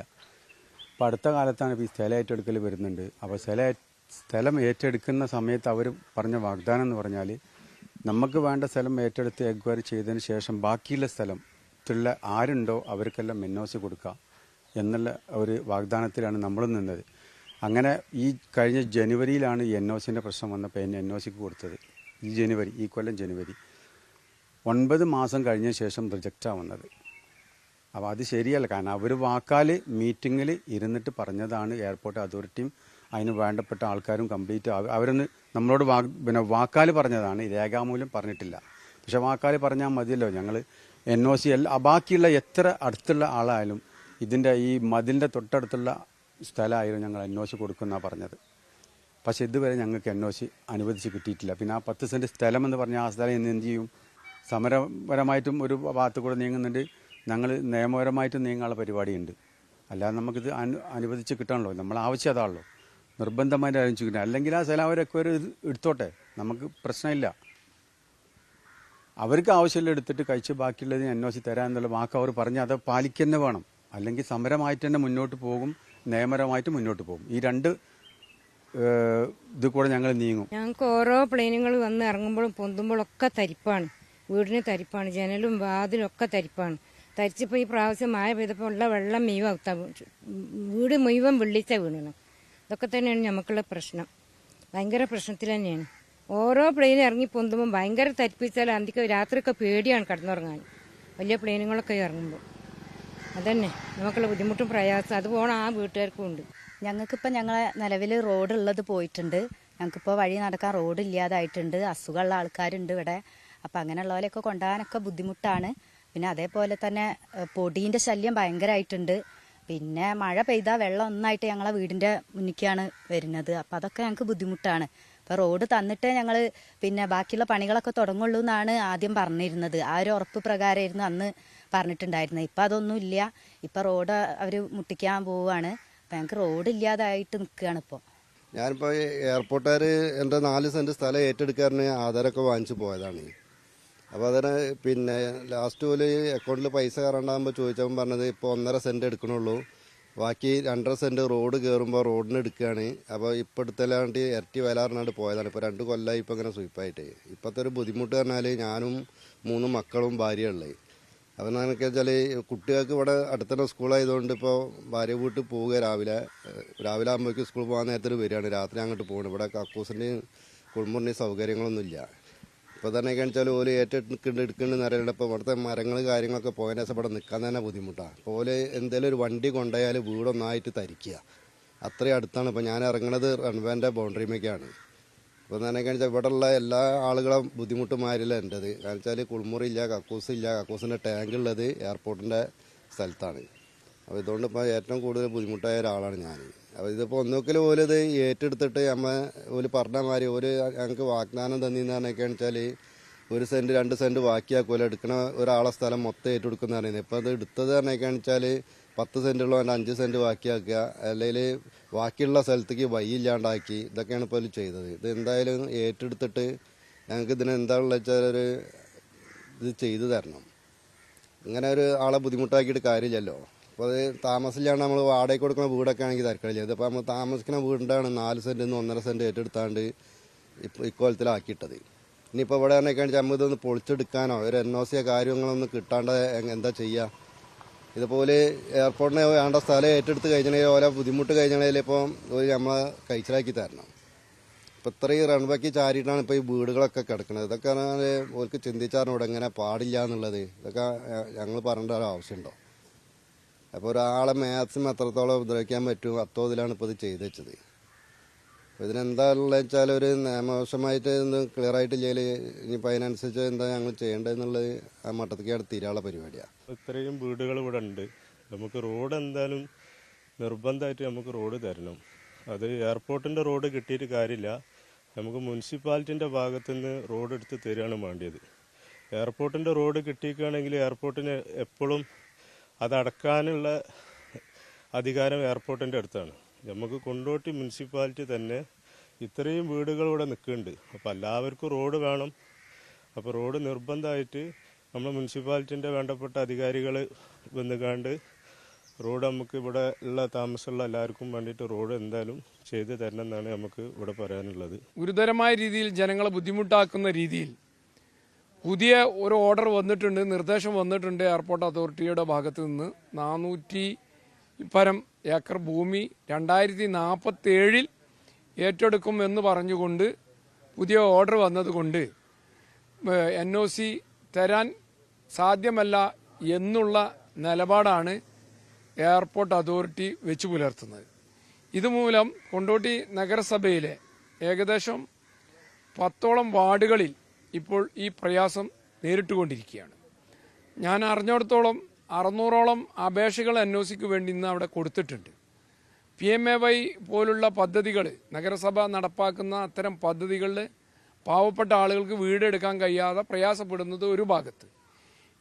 അപ്പോൾ അടുത്ത കാലത്താണ് ഇപ്പോൾ ഈ സ്ഥലം ഏറ്റെടുക്കൽ വരുന്നുണ്ട്. അപ്പോൾ സ്ഥലം ഏറ്റെടുക്കുന്ന സമയത്ത് അവർ പറഞ്ഞ വാഗ്ദാനം എന്ന് പറഞ്ഞാൽ, നമുക്ക് വേണ്ട സ്ഥലം ഏറ്റെടുത്ത് എൻക്വയറി ചെയ്തതിന് ശേഷം ബാക്കിയുള്ള സ്ഥലത്തുള്ള ആരുണ്ടോ അവർക്കെല്ലാം NOC കൊടുക്കുക എന്നുള്ള ഒരു വാഗ്ദാനത്തിലാണ് നമ്മൾ നിന്നത്. അങ്ങനെ ഈ കഴിഞ്ഞ ജനുവരിയിലാണ് NOCൻ്റെ പ്രശ്നം വന്നപ്പോൾ NOCക്ക് കൊടുത്തത്. ഈ കൊല്ലം ജനുവരി 9 മാസം കഴിഞ്ഞ ശേഷം റിജക്റ്റാണ് വന്നത്. അപ്പോൾ അത് ശരിയല്ല. കാരണം അവർ വാക്കാൽ മീറ്റിങ്ങിൽ ഇരുന്നിട്ട് പറഞ്ഞതാണ്, എയർപോർട്ട് അതോറിറ്റിയും അതിന് വേണ്ടപ്പെട്ട ആൾക്കാരും കംപ്ലീറ്റ് അവരൊന്ന് നമ്മളോട് വാക്കാൽ പറഞ്ഞതാണ്, രേഖാമൂലം പറഞ്ഞിട്ടില്ല. പക്ഷെ വാക്കാൽ പറഞ്ഞാൽ മതിയല്ലോ. ഞങ്ങൾ NOC ബാക്കിയുള്ള എത്ര അടുത്തുള്ള ആളായാലും ഇതിൻ്റെ ഈ മതിലിൻ്റെ തൊട്ടടുത്തുള്ള സ്ഥലമായാലും ഞങ്ങൾ NOC കൊടുക്കുമെന്നാണ് പറഞ്ഞത്. പക്ഷേ ഇതുവരെ ഞങ്ങൾക്ക് NOC അനുവദിച്ച് കിട്ടിയിട്ടില്ല. പിന്നെ ആ 10 സെൻറ്റ് സ്ഥലം എന്ന് പറഞ്ഞാൽ ആ സ്ഥലം എന്ത് ചെയ്യും? സമരപരമായിട്ടും ഒരു ഭാഗത്ത് കൂടെ നീങ്ങുന്നുണ്ട്, ഞങ്ങൾ നിയമപരമായിട്ടും നീങ്ങാനുള്ള പരിപാടിയുണ്ട്. അല്ലാതെ നമുക്കിത് അനുവദിച്ച് കിട്ടണമല്ലോ, നമ്മൾ ആവശ്യം അതാണല്ലോ, നിർബന്ധമായിട്ട് അനുവദിച്ച് കിട്ടണം. അല്ലെങ്കിൽ ആ സ്ഥലം അവരൊക്കെ ഒരു എടുത്തോട്ടെ, നമുക്ക് പ്രശ്നമില്ല. അവർക്ക് ആവശ്യമില്ല എടുത്തിട്ട് കഴിച്ച് ബാക്കിയുള്ളതിന് NOC തരാമെന്നുള്ള വാക്ക് അവർ പറഞ്ഞ് അത് പാലിക്കന്നെ വേണം. അല്ലെങ്കിൽ സമരമായിട്ട് തന്നെ മുന്നോട്ട് പോകും, നിയമപരമായിട്ട് മുന്നോട്ട് പോകും. ഈ 2 ഇത് കൂടെ ഞങ്ങൾ നീങ്ങും. ഞങ്ങൾക്ക് ഓരോ പ്ലെയിനുകൾ വന്ന് ഇറങ്ങുമ്പോഴും പൊന്തുമ്പോഴൊക്കെ തരിപ്പാണ്, വീടിന് തരിപ്പാണ്, ജനലും വാതിലും ഒക്കെ തരിപ്പാണ്. തരിച്ചിപ്പോൾ ഈ പ്രാവശ്യം മഴ പെയ്തപ്പോൾ ഉള്ള വെള്ളം വീട് മുഴുവൻ വെള്ളിച്ച വീണണം. ഇതൊക്കെ തന്നെയാണ് നമുക്കുള്ള പ്രശ്നം. ഭയങ്കര പ്രശ്നത്തിൽ തന്നെയാണ്. ഓരോ പ്ലെയിൻ ഇറങ്ങി പൊന്തുമ്പോൾ ഭയങ്കര തരിപ്പിച്ചാൽ അന്തിക്ക് രാത്രിയൊക്കെ പേടിയാണ് കിടന്നുറങ്ങാൻ, വലിയ പ്ലെയിനുകളൊക്കെ ഇറങ്ങുമ്പോൾ. അതന്നെ നമുക്കുള്ള ബുദ്ധിമുട്ടും പ്രയാസം. അത് പോകണം ആ വീട്ടുകാർക്കും ഉണ്ട്. ഞങ്ങൾക്കിപ്പോൾ ഞങ്ങളെ നിലവിൽ റോഡുള്ളത് പോയിട്ടുണ്ട്. ഞങ്ങൾക്കിപ്പോൾ വഴി നടക്കാൻ റോഡ് ഇല്ലാതായിട്ടുണ്ട്. അസുഖമുള്ള ആൾക്കാരുണ്ട് ഇവിടെ. അപ്പോൾ അങ്ങനെയുള്ളവരെയൊക്കെ കൊണ്ടുപോകാനൊക്കെ ബുദ്ധിമുട്ടാണ്. പിന്നെ അതേപോലെ തന്നെ പൊടീൻ്റെ ശല്യം ഭയങ്കരമായിട്ടുണ്ട്. പിന്നെ മഴ പെയ്താൽ വെള്ളം ഒന്നായിട്ട് ഞങ്ങളെ വീടിൻ്റെ മുന്നിലേക്കാണ് വരുന്നത്. അപ്പം അതൊക്കെ ഞങ്ങൾക്ക് ബുദ്ധിമുട്ടാണ്. അപ്പോൾ റോഡ് തന്നിട്ട് ഞങ്ങൾ പിന്നെ ബാക്കിയുള്ള പണികളൊക്കെ തുടങ്ങുള്ളൂ എന്നാണ് ആദ്യം പറഞ്ഞിരുന്നത്. ആ ഒരു ഉറപ്പ് പ്രകാരമായിരുന്നു അന്ന് പറഞ്ഞിട്ടുണ്ടായിരുന്നത്. ഇപ്പം അതൊന്നും ഇല്ല. ഇപ്പം റോഡ് അവർ മുട്ടിക്കാൻ പോവുകയാണ്. അപ്പം ഞങ്ങൾക്ക് റോഡ് ഇല്ലാതായിട്ട് നിൽക്കുകയാണ് ഇപ്പോൾ. ഞാനിപ്പോൾ എയർപോർട്ടുകാർ എൻ്റെ 4 സെൻറ്റ് സ്ഥലം ഏറ്റെടുക്കാറിന് ആധാരമൊക്കെ വാങ്ങിച്ചു പോയതാണ്. അപ്പോൾ അതിന് പിന്നെ ലാസ്റ്റ് പോലെ അക്കൗണ്ടിൽ പൈസ കയറാണ്ടാകുമ്പോൾ ചോദിച്ചപ്പോൾ പറഞ്ഞത് ഇപ്പോൾ 1.5 സെൻറ്റ് എടുക്കണുള്ളൂ, ബാക്കി 2.5 സെൻറ്റ് റോഡ് കയറുമ്പോൾ റോഡിന് എടുക്കുകയാണ്. അപ്പോൾ ഇപ്പോൾ എടുത്തല്ലാണ്ട് ഇരട്ടി വില പറഞ്ഞാണ്ട് പോയതാണ്. ഇപ്പോൾ 2 കൊല്ലമായി ഇപ്പോൾ ഇങ്ങനെ സ്വീപ്പായിട്ട്. ഇപ്പോഴത്തെ ഒരു ബുദ്ധിമുട്ട് പറഞ്ഞാൽ ഞാനും 3 മക്കളും ഭാര്യയുള്ളത്. അപ്പോൾ എന്നൊക്കെ വെച്ചാൽ കുട്ടികൾക്ക് ഇവിടെ അടുത്തുള്ള സ്കൂളായതുകൊണ്ട് ഇപ്പോൾ ഭാര്യ വീട്ടിൽ പോവുക രാവിലെ ആകുമ്പോഴേക്കും സ്കൂളിൽ പോകാൻ നേരത്തിൽ വരികയാണ്. രാത്രി അങ്ങോട്ട് പോകണം. ഇവിടെ കക്കൂസിൻ്റെയും കുളിമുറിൻ്റെയും സൗകര്യങ്ങളൊന്നുമില്ല. ഇപ്പോൾ തന്നെ വെച്ചാൽ ഓല് എടുക്കുന്നുണ്ടെന്ന് അറിയില്ല. ഇപ്പോൾ ഇവിടുത്തെ മരങ്ങൾ കാര്യങ്ങളൊക്കെ പോയതിന് ശേഷം ഇവിടെ നിൽക്കാൻ തന്നെ ബുദ്ധിമുട്ടാണ്. അപ്പോൾ ഓല് എന്തെങ്കിലും ഒരു വണ്ടി കൊണ്ടുപോയാൽ വീടൊന്നായിട്ട് തരിക്കുക, അത്രയും അടുത്താണ്. ഇപ്പോൾ ഞാൻ ഇറങ്ങുന്നത് റൺവേൻ്റെ ബൗണ്ടറിമേക്കാണ്. അപ്പോൾ തന്നെ വെച്ചാൽ ഇവിടെയുള്ള എല്ലാ ആളുകളും ബുദ്ധിമുട്ടുമാരില്ല എൻ്റെത്. കാരണം വെച്ചാൽ കുളിമുറിയില്ല, കക്കൂസില്ല. കക്കൂസിൻ്റെ ടാങ്ക് ഉള്ളത് എയർപോർട്ടിൻ്റെ സ്ഥലത്താണ്. അപ്പോൾ ഇതുകൊണ്ട് ഇപ്പോൾ ഏറ്റവും കൂടുതൽ ബുദ്ധിമുട്ടായ ഒരാളാണ് ഞാൻ. അപ്പോൾ ഇതിപ്പോൾ ഒന്നുകിൽ ഓല് ഇത് ഏറ്റെടുത്തിട്ട് ഓല് പറഞ്ഞ മാതിരി ഞങ്ങൾക്ക് വാഗ്ദാനം തന്നിന്ന് പറഞ്ഞൊക്കെയാണെന്ന് വെച്ചാൽ 1 സെൻറ്റ് 2 സെൻറ്റ് ബാക്കിയാക്കുമല്ലോ, എടുക്കണ ഒരാളെ സ്ഥലം മൊത്തം ഏറ്റെടുക്കുന്ന പറയുന്നത്. ഇപ്പോൾ അത് എടുത്തത് പറഞ്ഞൊക്കെയാണെന്ന് വെച്ചാൽ 10 സെൻറ്റുള്ളവൻ്റെ 5 സെൻറ്റ് ബാക്കിയാക്കുക, അല്ലെങ്കിൽ ബാക്കിയുള്ള സ്ഥലത്തേക്ക് വഴിയില്ലാണ്ടാക്കി. ഇതൊക്കെയാണ് ഇപ്പോൾ ചെയ്തത്. ഇത് എന്തായാലും ഏറ്റെടുത്തിട്ട് ഞങ്ങൾക്ക് ഇതിന് എന്താണെന്ന് വെച്ചാൽ ഇത് ചെയ്തു തരണം. ഇങ്ങനെ ഒരു ആളെ ബുദ്ധിമുട്ടാക്കിയിട്ട് കാര്യമില്ലല്ലോ. അപ്പോൾ അത് താമസമില്ലാണ്ട് നമ്മൾ വാടകയ്ക്ക് കൊടുക്കുന്ന വീടൊക്കെ ആണെങ്കിൽ തരക്കളില്ല. ഇതിപ്പോൾ നമ്മൾ താമസിക്കുന്ന വീടിൻ്റെയാണ് 4 സെൻറ്റിൽ നിന്ന് 1.5 സെൻറ്റ് ഏറ്റെടുത്താണ്ട് ഇപ്പോൾ ഇക്കോലത്തിലാക്കിയിട്ടത്. ഇനിയിപ്പോൾ ഇവിടെ ആണെങ്കിൽ നമ്മൾ ഇതൊന്ന് പൊളിച്ചെടുക്കാനോ ഒരു NOC കാര്യങ്ങളൊന്നും കിട്ടാണ്ട് എന്താ ചെയ്യുക? ഇതുപോലെ എയർപോർട്ടിന് വേണ്ട സ്ഥലം ഏറ്റെടുത്ത് കഴിഞ്ഞാൽ ഓരോ ബുദ്ധിമുട്ട് കഴിഞ്ഞാൽ ഇപ്പോൾ നമ്മളെ കഴിച്ചിലാക്കി തരണം. ഇപ്പോൾ ഇത്രയും റൺവേക്ക് ചാരിയിട്ടാണ് ഇപ്പോൾ ഈ വീടുകളൊക്കെ കിടക്കുന്നത്. ഇതൊക്കെ ഓർക്ക് ചിന്തിച്ചാറിന് ഇവിടെ എങ്ങനെ പാടില്ല എന്നുള്ളത്. ഇതൊക്കെ ഞങ്ങൾ പറയേണ്ട ഒരു ആവശ്യമുണ്ടോ? അപ്പോൾ ഒരാളെ മാക്സിമം എത്രത്തോളം ഉപദ്രവിക്കാൻ പറ്റും അത്തോതിലാണ് ഇപ്പോൾ ഇത് ചെയ്ത് വെച്ചത്. അപ്പോൾ ഇതിനെന്താണെന്ന് വെച്ചാൽ ഒരു നിയമവശമായിട്ട് ക്ലിയർ ആയിട്ടില്ലെങ്കിൽ ഇനിയിപ്പോൾ അതിനനുസരിച്ച് എന്താ ഞങ്ങൾ ചെയ്യേണ്ടതെന്നുള്ളത് ആ മട്ടത്തേക്കാണ് തീരാനുള്ള പരിപാടിയാണ്. ഇത്രയും വീടുകൾ ഇവിടെ ഉണ്ട്. നമുക്ക് റോഡ് എന്തായാലും നിർബന്ധമായിട്ട് നമുക്ക് റോഡ് തരണം. അത് എയർപോർട്ടിൻ്റെ റോഡ് കിട്ടിയിട്ട് കാര്യമില്ല. നമുക്ക് മുനിസിപ്പാലിറ്റിൻ്റെ ഭാഗത്തുനിന്ന് റോഡ് എടുത്ത് തരികയാണ് വേണ്ടിയത്. എയർപോർട്ടിൻ്റെ റോഡ് കിട്ടിയിരിക്കുകയാണെങ്കിൽ എയർപോർട്ടിന് എപ്പോഴും അതടക്കാനുള്ള അധികാരം എയർപോർട്ടിൻ്റെ അടുത്താണ്. നമുക്ക് കൊണ്ടോട്ടി മുനിസിപ്പാലിറ്റി തന്നെ ഇത്രയും വീടുകൾ ഇവിടെ നിൽക്കുന്നുണ്ട്. അപ്പോൾ എല്ലാവർക്കും റോഡ് വേണം. അപ്പോൾ റോഡ് നിർബന്ധമായിട്ട് നമ്മൾ മുനിസിപ്പാലിറ്റിൻ്റെ വേണ്ടപ്പെട്ട അധികാരികൾ വന്നുകാണ്ട് റോഡ് നമുക്ക് ഇവിടെ ഉള്ള താമസമുള്ള എല്ലാവർക്കും വേണ്ടിയിട്ട് റോഡ് എന്തായാലും ചെയ്തു തരണം എന്നാണ് നമുക്ക് ഇവിടെ പറയാനുള്ളത്. ഗുരുതരമായ രീതിയിൽ ജനങ്ങളെ ബുദ്ധിമുട്ടാക്കുന്ന രീതിയിൽ പുതിയ ഒരു ഓർഡർ വന്നിട്ടുണ്ട്, നിർദ്ദേശം വന്നിട്ടുണ്ട് എയർപോർട്ട് അതോറിറ്റിയുടെ ഭാഗത്ത് നിന്ന്. 400 ഏക്കർ ഭൂമി 2047 ഏറ്റെടുക്കും എന്ന് പറഞ്ഞുകൊണ്ട് പുതിയ ഓർഡർ വന്നതുകൊണ്ട് NOC തരാൻ സാധ്യമല്ല എന്നുള്ള നിലപാടാണ് എയർപോർട്ട് അതോറിറ്റി വെച്ചു പുലർത്തുന്നത്. ഇതുമൂലം കൊണ്ടോട്ടി നഗരസഭയിലെ ഏകദേശം 10ഓളം വാർഡുകളിൽ ഇപ്പോൾ ഈ പ്രയാസം നേരിട്ടുകൊണ്ടിരിക്കുകയാണ്. ഞാൻ അറിഞ്ഞിടത്തോളം 600ഓളം അപേക്ഷകൾ NOCക്ക് വേണ്ടി ഇന്ന് അവിടെ കൊടുത്തിട്ടുണ്ട്. PMAY പോലുള്ള പദ്ധതികൾ നഗരസഭ നടപ്പാക്കുന്ന അത്തരം പദ്ധതികളിൽ പാവപ്പെട്ട ആളുകൾക്ക് വീടെടുക്കാൻ കഴിയാതെ പ്രയാസപ്പെടുന്നത് ഒരു ഭാഗത്ത്.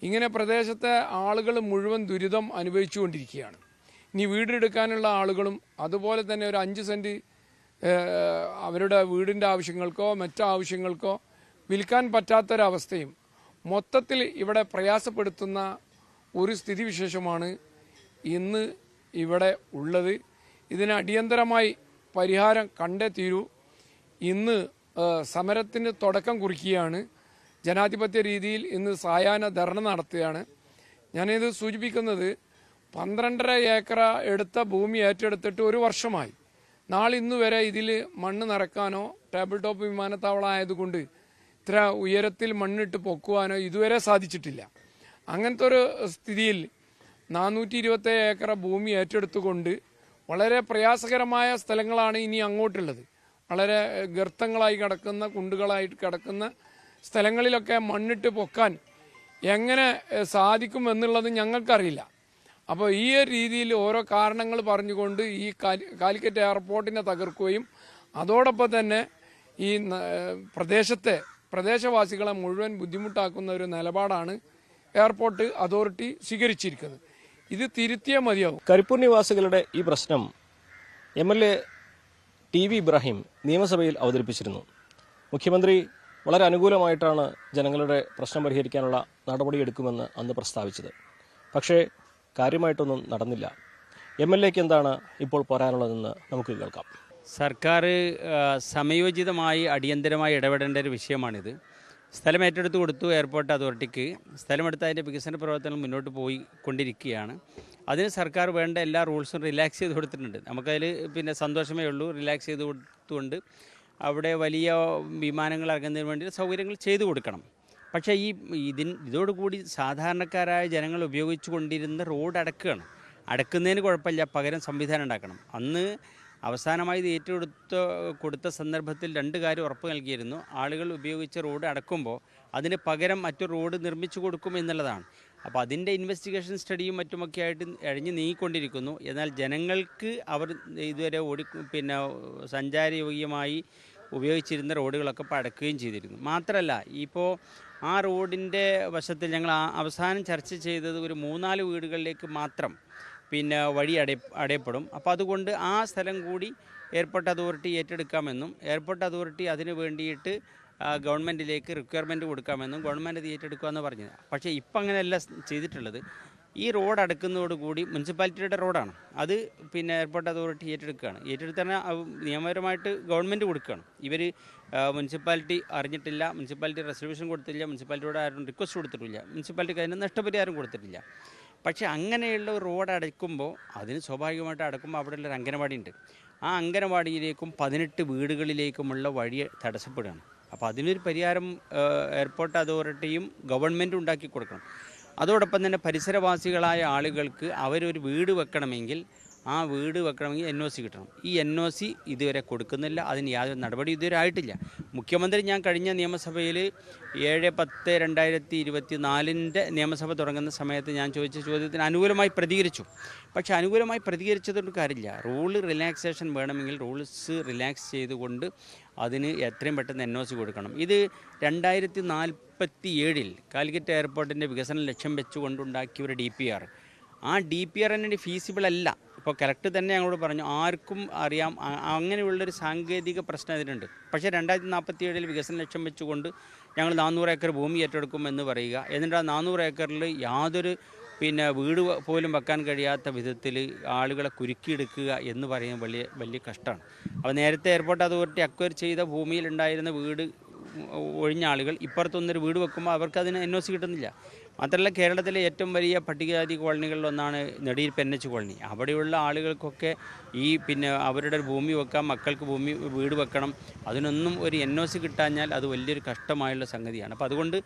ഇങ്ങനെ പ്രദേശത്തെ ആളുകൾ മുഴുവൻ ദുരിതം അനുഭവിച്ചുകൊണ്ടിരിക്കുകയാണ്. ഇനി വീടെടുക്കാനുള്ള ആളുകളും അതുപോലെ തന്നെ ഒരു 5 സെൻറ്റ് അവരുടെ വീടിൻ്റെ ആവശ്യങ്ങൾക്കോ മറ്റാവശ്യങ്ങൾക്കോ വിൽക്കാൻ പറ്റാത്തൊരവസ്ഥയും മൊത്തത്തിൽ ഇവിടെ പ്രയാസപ്പെടുത്തുന്ന ഒരു സ്ഥിതിവിശേഷമാണ് ഇന്ന് ഇവിടെ ഉള്ളത്. ഇതിന് അടിയന്തരമായി പരിഹാരം കണ്ടേ തീരൂ. ഇന്ന് സമരത്തിന് തുടക്കം കുറിക്കുകയാണ്. ജനാധിപത്യ രീതിയിൽ ഇന്ന് സായാഹ്ന ധർണ നടത്തുകയാണ്. ഞാനിത് സൂചിപ്പിക്കുന്നത് 12.5 ഏക്കർ എടുത്ത ഭൂമി ഏറ്റെടുത്തിട്ട് 1 വർഷമായി. നാളിന്ന് വരെ ഇതിൽ മണ്ണ് നിറക്കാനോ ടേബിൾ ടോപ്പ് വിമാനത്താവളം ആയതുകൊണ്ട് ഇത്ര ഉയരത്തിൽ മണ്ണിട്ട് പൊക്കുവാനോ ഇതുവരെ സാധിച്ചിട്ടില്ല. അങ്ങനത്തെ ഒരു സ്ഥിതിയിൽ 427 ഏക്കർ ഭൂമി ഏറ്റെടുത്തുകൊണ്ട് വളരെ പ്രയാസകരമായ സ്ഥലങ്ങളാണ് ഇനി അങ്ങോട്ടുള്ളത്. വളരെ ഗർത്തങ്ങളായി കിടക്കുന്ന കുണ്ടുകളായിട്ട് കിടക്കുന്ന സ്ഥലങ്ങളിലൊക്കെ മണ്ണിട്ട് പൊക്കാൻ എങ്ങനെ സാധിക്കുമെന്നുള്ളത് ഞങ്ങൾക്കറിയില്ല. അപ്പോൾ ഈ ഒരു രീതിയിൽ ഓരോ കാരണങ്ങൾ പറഞ്ഞുകൊണ്ട് ഈ കാലിക്കറ്റ് എയർപോർട്ടിനെ തകർക്കുകയും അതോടൊപ്പം തന്നെ ഈ പ്രദേശവാസികളെ മുഴുവൻ ബുദ്ധിമുട്ടാക്കുന്ന ഒരു നിലപാടാണ് എയർപോർട്ട് അതോറിറ്റി സ്വീകരിച്ചിരിക്കുന്നത്. ഇത് തിരുത്തിയേ മതിയാവും. കരിപ്പൂർ നിവാസികളുടെ ഈ പ്രശ്നം MLA TV ഇബ്രാഹിം നിയമസഭയിൽ അവതരിപ്പിച്ചിരുന്നു. മുഖ്യമന്ത്രി വളരെ അനുകൂലമായിട്ടാണ് ജനങ്ങളുടെ പ്രശ്നം പരിഹരിക്കാനുള്ള നടപടിയെടുക്കുമെന്ന് അന്ന് പ്രസ്താവിച്ചത്. പക്ഷേ കാര്യമായിട്ടൊന്നും നടന്നില്ല. MLAക്ക് എന്താണ് ഇപ്പോൾ പറയാനുള്ളതെന്ന് നമുക്ക് കേൾക്കാം. സർക്കാർ സമയോചിതമായി അടിയന്തരമായി ഇടപെടേണ്ട ഒരു വിഷയമാണിത്. സ്ഥലം ഏറ്റെടുത്ത് കൊടുത്തു എയർപോർട്ട് അതോറിറ്റിക്ക്. സ്ഥലമെടുത്ത് അതിൻ്റെ വികസന പ്രവർത്തനങ്ങൾ മുന്നോട്ട് പോയിക്കൊണ്ടിരിക്കുകയാണ്. അതിന് സർക്കാർ വേണ്ട എല്ലാ റൂൾസും റിലാക്സ് ചെയ്ത് കൊടുത്തിട്ടുണ്ട്. നമുക്കതിൽ പിന്നെ സന്തോഷമേ ഉള്ളൂ. റിലാക്സ് ചെയ്ത് കൊടുത്തുകൊണ്ട് അവിടെ വലിയ വിമാനങ്ങൾ ഇറങ്ങുന്നതിന് വേണ്ടി സൗകര്യങ്ങൾ ചെയ്തു കൊടുക്കണം. പക്ഷേ ഇതോടുകൂടി സാധാരണക്കാരായ ജനങ്ങൾ ഉപയോഗിച്ചു കൊണ്ടിരുന്ന റോഡ് അടക്കുന്നതിന് കുഴപ്പമില്ല, പകരം സംവിധാനം ഉണ്ടാക്കണം. അന്ന് അവസാനമായി ഇത് കൊടുത്ത സന്ദർഭത്തിൽ 2 കാര്യം ഉറപ്പ് നൽകിയിരുന്നു. ആളുകൾ ഉപയോഗിച്ച റോഡ് അടക്കുമ്പോൾ അതിന് പകരം മറ്റൊരു റോഡ് നിർമ്മിച്ചു കൊടുക്കും എന്നുള്ളതാണ്. അപ്പോൾ അതിൻ്റെ ഇൻവെസ്റ്റിഗേഷൻ സ്റ്റഡിയും മറ്റുമൊക്കെ ആയിട്ട് നീങ്ങിക്കൊണ്ടിരിക്കുന്നു. എന്നാൽ ജനങ്ങൾക്ക് അവർ ഇതുവരെ സഞ്ചാരയോഗ്യമായി ഉപയോഗിച്ചിരുന്ന റോഡുകളൊക്കെ ഇപ്പോൾ അടക്കുകയും ചെയ്തിരുന്നു. മാത്രമല്ല ഇപ്പോൾ ആ റോഡിൻ്റെ വശത്തിൽ ഞങ്ങൾ അവസാനം ചർച്ച ചെയ്തത് ഒരു 3-4 വീടുകളിലേക്ക് മാത്രം വഴി അടയപ്പെടും. അപ്പോൾ അതുകൊണ്ട് ആ സ്ഥലം കൂടി എയർപോർട്ട് അതോറിറ്റി ഏറ്റെടുക്കാമെന്നും എയർപോർട്ട് അതോറിറ്റി അതിന് വേണ്ടിയിട്ട് ഗവൺമെൻറ്റിലേക്ക് റിക്വയർമെൻറ്റ് കൊടുക്കാമെന്നും ഗവൺമെൻറ് അത് ഏറ്റെടുക്കാമെന്ന് പറഞ്ഞത്. പക്ഷേ ഇപ്പം അങ്ങനെയല്ല ചെയ്തിട്ടുള്ളത്. ഈ റോഡ് അടക്കുന്നതോടുകൂടി മുനിസിപ്പാലിറ്റിയുടെ റോഡാണ് അത് എയർപോർട്ട് അതോറിറ്റി ഏറ്റെടുത്താൽ നിയമപരമായിട്ട് ഗവൺമെൻറ് കൊടുക്കുകയാണ്. ഇവർ മുനിസിപ്പാലിറ്റി അറിഞ്ഞിട്ടില്ല, മുനിസിപ്പാലിറ്റി റെസൊല്യൂഷൻ കൊടുത്തില്ല, മുനിസിപ്പാലിറ്റിയോട് ആരും റിക്വസ്റ്റ് കൊടുത്തിട്ടില്ല, മുനിസിപ്പാലിറ്റിക്ക് അതിന് നഷ്ടപരിഹാരം കൊടുത്തിട്ടില്ല. പക്ഷേ അങ്ങനെയുള്ള ഒരു റോഡ് അടയ്ക്കുമ്പോൾ അതിന് സ്വാഭാവികമായിട്ട് അടക്കുമ്പോൾ അവിടെയുള്ളൊരു അംഗനവാടി ഉണ്ട്. ആ അംഗനവാടിയിലേക്കും 18 വീടുകളിലേക്കുമുള്ള വഴി തടസ്സപ്പെടുകയാണ്. അപ്പോൾ അതിനൊരു പരിഹാരം എയർപോർട്ട് അതോറിറ്റിയും ഗവൺമെൻറ്റും ഉണ്ടാക്കി കൊടുക്കണം. അതോടൊപ്പം തന്നെ പരിസരവാസികളായ ആളുകൾക്ക് അവരൊരു വീട് വെക്കണമെങ്കിൽ NOC കിട്ടണം. ഈ NOC ഇതുവരെ കൊടുക്കുന്നില്ല. അതിന് യാതൊരു നടപടി ഇതുവരെ ആയിട്ടില്ല. മുഖ്യമന്ത്രി ഞാൻ കഴിഞ്ഞ നിയമസഭയിൽ 7/10/2024 നിയമസഭ തുടങ്ങുന്ന സമയത്ത് ഞാൻ ചോദിച്ച ചോദ്യത്തിന് അനുകൂലമായി പ്രതികരിച്ചു. പക്ഷേ അനുകൂലമായി പ്രതികരിച്ചതുകൊണ്ട് കാര്യമില്ല. റൂൾ റിലാക്സേഷൻ വേണമെങ്കിൽ റൂൾസ് റിലാക്സ് ചെയ്തുകൊണ്ട് അതിന് എത്രയും പെട്ടെന്ന് NOC കൊടുക്കണം. ഇത് 2047 കാലിക്കറ്റ് എയർപോർട്ടിൻ്റെ വികസനം ലക്ഷ്യം വെച്ചുകൊണ്ടുണ്ടാക്കിയ ഒരു DPR. ആ DPR തന്നെ ഫീസിബിൾ അല്ല. ഇപ്പോൾ കലക്ടർ തന്നെ ഞങ്ങളോട് പറഞ്ഞു, ആർക്കും അറിയാം അങ്ങനെയുള്ളൊരു സാങ്കേതിക പ്രശ്നം ഇതിനുണ്ട്. പക്ഷേ 2047 വികസന ലക്ഷ്യം വെച്ചുകൊണ്ട് ഞങ്ങൾ 400 ഏക്കർ ഭൂമി ഏറ്റെടുക്കുമെന്ന് പറയുക, എന്നിട്ട് ആ 400 ഏക്കറിൽ യാതൊരു വീട് പോലും വെക്കാൻ കഴിയാത്ത വിധത്തിൽ ആളുകളെ കുരുക്കിയെടുക്കുക എന്ന് പറയുന്നത് വലിയ കഷ്ടമാണ്. അപ്പോൾ നേരത്തെ എയർപോർട്ട് അതോറിറ്റി അക്വയർ ചെയ്ത ഭൂമിയിലുണ്ടായിരുന്ന വീട് ഒഴിഞ്ഞ ആളുകൾ ഇപ്പുറത്തൊന്നൊരു വീട് വെക്കുമ്പോൾ അവർക്ക് അതിന് NOC കിട്ടുന്നില്ല. മാത്രമല്ല കേരളത്തിലെ ഏറ്റവും വലിയ പട്ടികജാതി കോളനികളിലൊന്നാണ് നെടിയിൽ NH കോളനി. അവിടെയുള്ള ആളുകൾക്കൊക്കെ അവരുടെ ഭൂമി വെക്കാം, മക്കൾക്ക് വീട് വെക്കണം. അതിനൊന്നും ഒരു NOC കിട്ടാഞ്ഞാൽ അത് വലിയൊരു കഷ്ടമായുള്ള സംഗതിയാണ്. അപ്പോൾ അതുകൊണ്ട്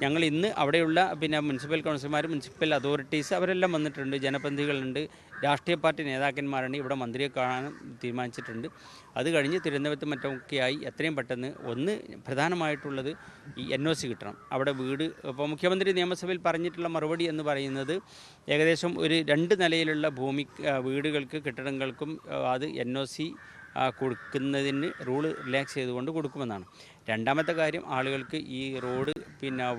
ഞങ്ങൾ ഇന്ന് അവിടെയുള്ള മുനിസിപ്പൽ കൗൺസിലർമാർ, മുനിസിപ്പൽ അതോറിറ്റീസ് അവരെല്ലാം വന്നിട്ടുണ്ട്, ജനപ്രതിനിധികളുണ്ട്, രാഷ്ട്രീയ പാർട്ടി നേതാക്കന്മാരാണ്. ഇവിടെ മന്ത്രിയെ കാണാൻ തീരുമാനിച്ചിട്ടുണ്ട്. അത് കഴിഞ്ഞ് തിരുവനന്തപുരത്തും മറ്റൊക്കെയായി എത്രയും പെട്ടെന്ന് പ്രധാനമായിട്ടുള്ളത് ഈ NOC കിട്ടണം. അവിടെ വീട് ഇപ്പോൾ മുഖ്യമന്ത്രി നിയമസഭയിൽ പറഞ്ഞിട്ടുള്ള മറുപടി എന്ന് പറയുന്നത് ഏകദേശം ഒരു 2 നിലയിലുള്ള വീടുകൾക്ക് കെട്ടിടങ്ങൾക്കും അത് NOC കൊടുക്കുന്നതിന് റൂള് റിലാക്സ് ചെയ്തുകൊണ്ട് കൊടുക്കുമെന്നാണ്. രണ്ടാമത്തെ കാര്യം, ആളുകൾക്ക് ഈ റോഡ്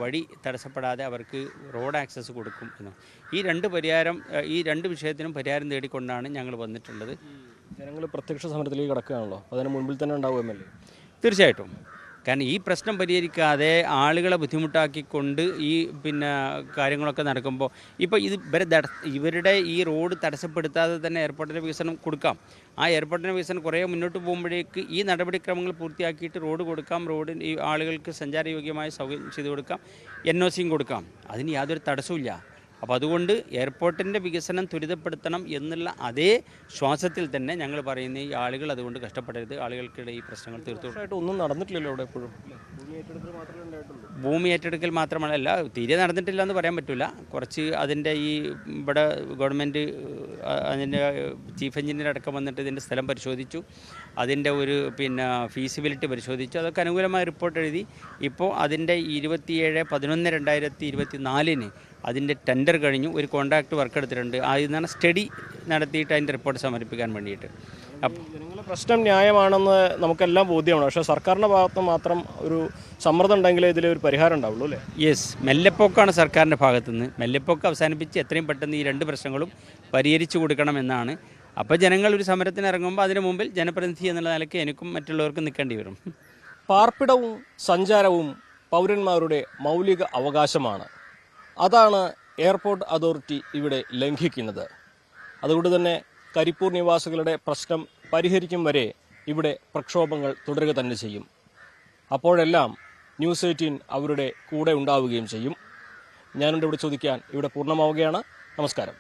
വഴി തടസ്സപ്പെടാതെ അവർക്ക് റോഡ് ആക്സസ് കൊടുക്കും എന്നാണ്. ഈ രണ്ട് വിഷയത്തിനും പരിഹാരം തേടിക്കൊണ്ടാണ് ഞങ്ങൾ വന്നിട്ടുള്ളത്. ജനങ്ങൾ പ്രത്യക്ഷ സമരത്തിലേക്ക് കടക്കുകയാണല്ലോ, അതിന് മുൻപിൽ തന്നെ ഉണ്ടാവും MLA? തീർച്ചയായിട്ടും. കാരണം ഈ പ്രശ്നം പരിഹരിക്കാതെ ആളുകളെ ബുദ്ധിമുട്ടാക്കിക്കൊണ്ട് ഈ കാര്യങ്ങളൊക്കെ നടക്കുമ്പോൾ ഇപ്പോൾ ഇവരുടെ ഈ റോഡ് തടസ്സപ്പെടുത്താതെ തന്നെ എയർപോർട്ടിൻ്റെ വികസനം കൊടുക്കാം. ആ എയർപോർട്ടിൻ്റെ വികസനം കുറേ മുന്നോട്ട് പോകുമ്പോഴേക്ക് ഈ നടപടിക്രമങ്ങൾ പൂർത്തിയാക്കിയിട്ട് റോഡ് കൊടുക്കാം, ഈ ആളുകൾക്ക് സഞ്ചാരയോഗ്യമായ സൗകര്യം ചെയ്തു കൊടുക്കാം, NOCയും കൊടുക്കാം. അതിന് യാതൊരു തടസ്സമില്ല. അപ്പോൾ അതുകൊണ്ട് എയർപോർട്ടിൻ്റെ വികസനം ത്വരിതപ്പെടുത്തണം എന്നുള്ള അതേ ശ്വാസത്തിൽ തന്നെ ഞങ്ങൾ പറയുന്ന ഈ ആളുകൾ അതുകൊണ്ട് കഷ്ടപ്പെടരുത്, ആളുകൾക്കിടെ ഈ പ്രശ്നങ്ങൾ തീർത്തും ഒന്നും നടന്നിട്ടില്ലല്ലോ ഇവിടെ എപ്പോഴും. ഭൂമി ഏറ്റെടുക്കൽ മാത്രമല്ല, തീരെ നടന്നിട്ടില്ല എന്ന് പറയാൻ പറ്റില്ല. കുറച്ച് അതിൻ്റെ ഇവിടെ ഗവൺമെൻറ് അതിൻ്റെ ചീഫ് എഞ്ചിനീയർ അടക്കം വന്നിട്ട് ഇതിൻ്റെ സ്ഥലം പരിശോധിച്ചു. അതിൻ്റെ ഒരു ഫീസിബിലിറ്റി പരിശോധിച്ചു. അതൊക്കെ അനുകൂലമായ റിപ്പോർട്ട് എഴുതി. ഇപ്പോൾ അതിൻ്റെ 27/11/2024 അതിൻ്റെ ടെൻഡർ കഴിഞ്ഞു. ഒരു കോൺട്രാക്ട് വർക്ക് എടുത്തിട്ടുണ്ട്. അതിൽ സ്റ്റഡി നടത്തിയിട്ട് അതിൻ്റെ റിപ്പോർട്ട് സമർപ്പിക്കാൻ വേണ്ടിയിട്ട്. അപ്പോൾ ജനങ്ങളുടെ പ്രശ്നം ന്യായമാണെന്ന് നമുക്കെല്ലാം ബോധ്യമാണ്. പക്ഷേ സർക്കാരിൻ്റെ ഭാഗത്ത് മാത്രം ഒരു സമ്മർദ്ദം ഉണ്ടെങ്കിലേ ഇതിലൊരു പരിഹാരം ഉണ്ടാവുള്ളൂ അല്ലേ? യെസ്, മെല്ലെപ്പോക്കാണ് സർക്കാരിൻ്റെ ഭാഗത്തുനിന്ന്. മെല്ലെപ്പോക്ക് അവസാനിപ്പിച്ച് എത്രയും പെട്ടെന്ന് ഈ 2 പ്രശ്നങ്ങളും പരിഹരിച്ചു കൊടുക്കണമെന്നാണ്. അപ്പോൾ ജനങ്ങൾ ഒരു സമരത്തിന് ഇറങ്ങുമ്പോൾ അതിനു മുമ്പിൽ ജനപ്രതിനിധി എന്നുള്ള നിലയ്ക്ക് എനിക്കും മറ്റുള്ളവർക്കും നിൽക്കേണ്ടി വരും. പാർപ്പിടവും സഞ്ചാരവും പൗരന്മാരുടെ മൗലിക അവകാശമാണ്. അതാണ് എയർപോർട്ട് അതോറിറ്റി ഇവിടെ ലംഘിക്കുന്നത്. അതുകൊണ്ട് തന്നെ കരിപ്പൂർ നിവാസികളുടെ പ്രശ്നം പരിഹരിക്കും വരെ ഇവിടെ പ്രക്ഷോഭങ്ങൾ തുടരുക തന്നെ ചെയ്യും. അപ്പോഴെല്ലാം ന്യൂസ് 18 അവരുടെ കൂടെ ഉണ്ടാവുകയും ചെയ്യും. ഞാനുണ്ട് ഇവിടെ ചോദിക്കാൻ ഇവിടെ പൂർണ്ണമാവുകയാണ്. നമസ്കാരം.